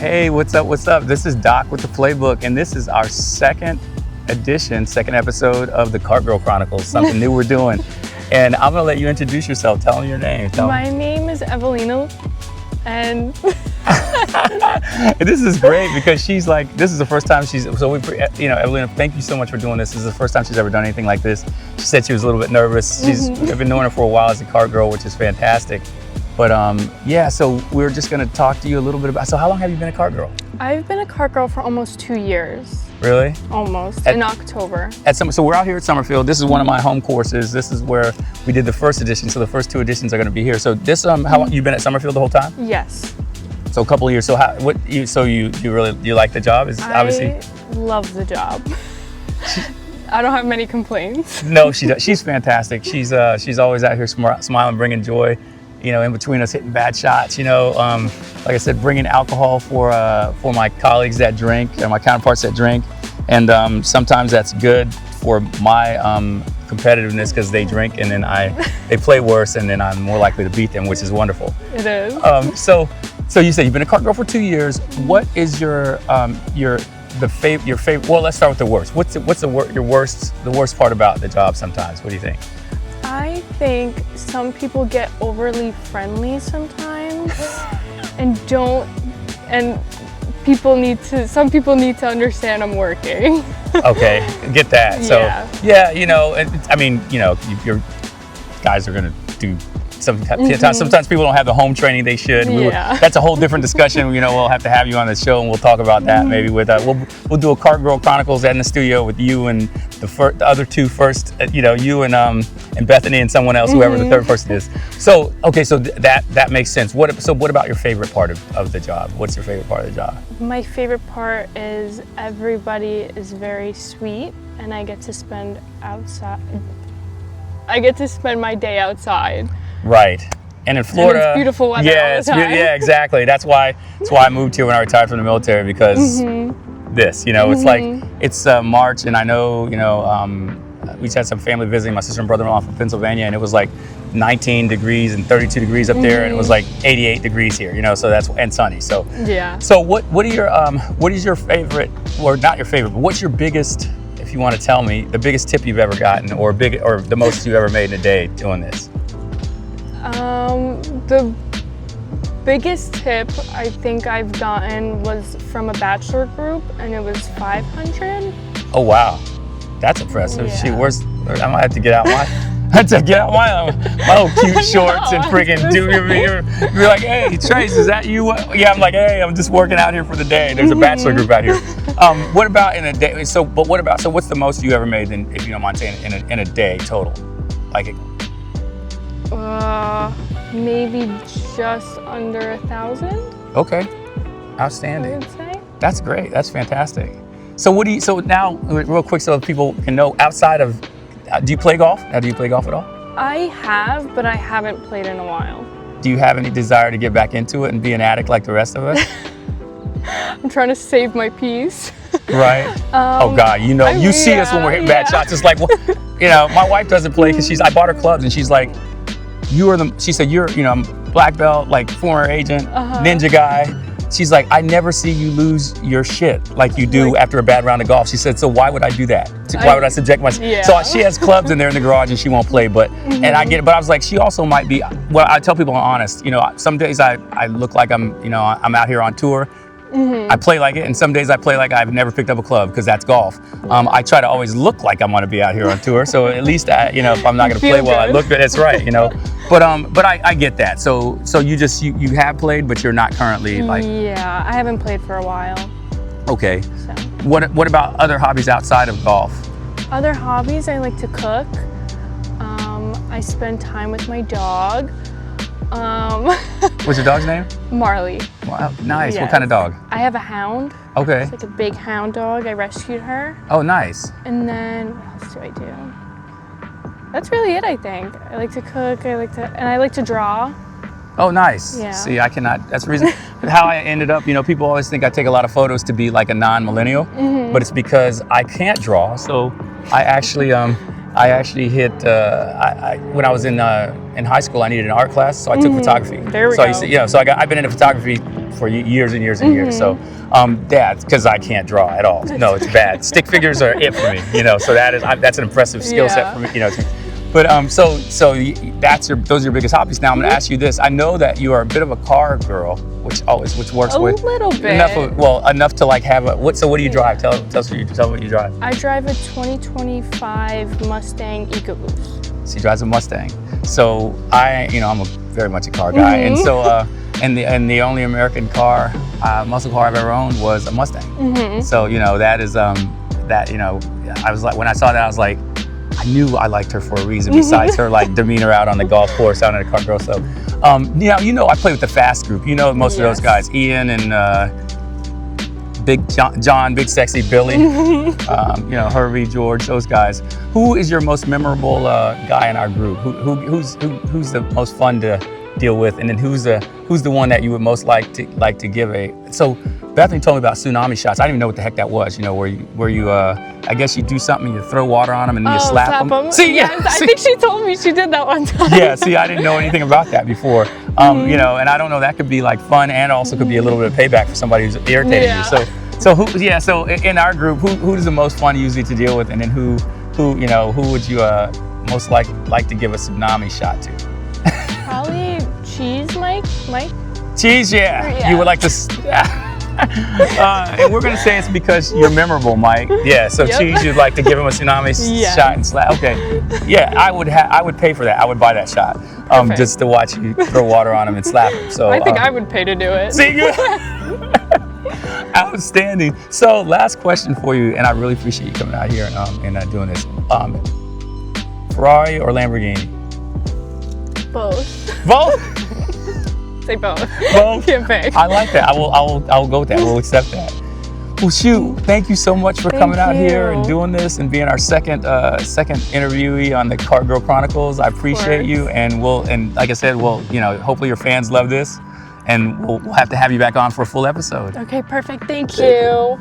Hey, what's up? What's up? This is Doc with the Playbook, and this is our second episode of the Cart Girl Chronicles, something new we're doing. And I'm gonna let you introduce yourself. Tell me your name. My name is Evelina, and this is great because she's like, this is the first time Evelina, thank you so much for doing this. This is the first time she's ever done anything like this. She said she was a little bit nervous. I've been knowing her for a while as a Cart Girl, which is fantastic. But yeah, so we're just gonna talk to you a little bit about, so how long have you been a Cart Girl? I've been a Cart Girl for almost 2 years. Really? Almost, in October. So we're out here at Summerfield. This is one of my home courses. This is where we did the first edition, so the first 2 editions are gonna be here. So this, how long, you've been at Summerfield the whole time? Yes. So a couple of years. So you like the job? I love the job. I don't have many complaints. No, she does. She's fantastic. She's always out here smiling, bringing joy. You know, in between us hitting bad shots, like I said, bringing alcohol for my colleagues that drink and my counterparts that drink. And sometimes that's good for my competitiveness because they drink and then they play worse and then I'm more likely to beat them, which is wonderful. It is. So you said you've been a Cart Girl for 2 years. What is your favorite? Well, let's start with the worst. What's the worst part about the job sometimes? What do you think? I think some people get overly friendly sometimes and some people need to understand I'm working. Okay, get that. So yeah, your guys are gonna do sometimes people don't have the home training they should. That's a whole different discussion. We'll have to have you on the show and we'll talk about that maybe with we'll do a Cart Girl Chronicles in the studio with you and the other two first, you and Bethany and someone else, whoever the third person is. So okay, so that makes sense. What about your favorite part of the job? What's your favorite part of the job? My favorite part is everybody is very sweet and I get to spend my day outside. Right. And in Florida, and it's beautiful weather all the time. Yeah, exactly. That's why I moved here when I retired from the military because this, it's like it's March and I know, we just had some family visiting, my sister and brother-in-law from Pennsylvania, and it was like 19 degrees and 32 degrees up there, and it was like 88 degrees here, so and sunny. So yeah. So what is your favorite, or not your favorite, but what's your biggest, if you want to tell me, the biggest tip you've ever gotten or the most you've ever made in a day doing this? The biggest tip I think I've gotten was from a bachelor group, and it was 500. Oh wow, that's impressive. Yeah. I might have to get out my little cute shorts and freaking you're like, hey Trace, is that you? Yeah, I'm like, hey, I'm just working out here for the day. There's a bachelor group out here. What about in a day? So what's the most you ever made, if you don't mind saying, in a day total? Like maybe just under 1,000. Okay, outstanding. I would say. That's great. That's fantastic. So so now, real quick, so people can know, outside of, do you play golf? Now, do you play golf at all? I have, but I haven't played in a while. Do you have any desire to get back into it and be an addict like the rest of us? I'm trying to save my peace. Right. Oh God, you see us when we're hitting bad shots. It's like, my wife doesn't play because I bought her clubs and she's like, she said, you're, black belt, like former agent, ninja guy. She's like, I never see you lose your shit like you do after a bad round of golf. She said, so why would I do that? Why would I subject myself? Yeah. So she has clubs in there in the garage and she won't play, and I get it. But I was like, she also might be, well, I tell people I'm honest, some days I look like I'm out here on tour. I play like it, and some days I play like I've never picked up a club because that's golf. I try to always look like I'm going to be out here on tour, so at least if I'm not going to play well, I look good. That's right, But I get that. So you have played, but you're not currently like. Yeah, I haven't played for a while. Okay. So. What about other hobbies outside of golf? Other hobbies, I like to cook. I spend time with my dog. What's your dog's name? Marley. Wow, nice. Yes. What kind of dog? I have a hound. Okay. It's like a big hound dog. I rescued her. Oh, nice. And then what else do I do? That's really it, I think. I like to cook. I like to draw. Oh, nice. Yeah. See, I cannot. That's the reason how I ended up. People always think I take a lot of photos to be like a non-millennial, but it's because I can't draw. So I actually I actually hit. When I was in high school, I needed an art class, so I took photography. There we so go. So I've been into photography for years and years and years. So because I can't draw at all. No, it's bad. Stick figures are it for me. So that's an impressive skill set for me. But so those are your biggest hobbies. Now I'm going to ask you this. I know that you are a bit of a car girl, which works a with little bit enough to like have a So what do you drive? Tell us what you drive. I drive a 2025 Mustang EcoBoost. She drives a Mustang. So I'm very much a car guy, and so and the only American car muscle car I've ever owned was a Mustang. So that is I was like, when I saw that, I was like, I knew I liked her for a reason besides her like demeanor out on the golf course, out in a car girl. So I play with the fast group. Most of those guys, Ian and Big John, Big Sexy Billy, Hervey, George, those guys. Who is your most memorable guy in our group? Who's the most fun to deal with, and then who's the one that you would most like to give a? So Bethany told me about tsunami shots. I didn't even know what the heck that was. Where you I guess you do something, you throw water on them, and then you slap them. See, yes, I think she told me she did that one time. Yeah, see, I didn't know anything about that before. And I don't know, that could be like fun, and also could be a little bit of payback for somebody who's irritating you. So in our group, who is the most fun usually to deal with, and then who would you most like to give a tsunami shot to? Probably Cheese, Mike. Cheese, yeah. You would like to. And we're gonna say it's because you're memorable, Mike. Yeah. So Cheese, you'd like to give him a tsunami shot and slap. Okay. Yeah, I would pay for that. I would buy that shot, just to watch you throw water on him and slap him. So I think I would pay to do it. See, outstanding. So last question for you, and I really appreciate you coming out here and doing this. Ferrari or Lamborghini? Both. Both. Say both. Both. Can't pick. I like that. I will go with that. We'll accept that. Well, shoot. Thank you so much for coming out here and doing this and being our second interviewee on the Car Girl Chronicles. I appreciate you, and like I said, hopefully your fans love this, and we'll have to have you back on for a full episode. Okay, perfect. Thank you.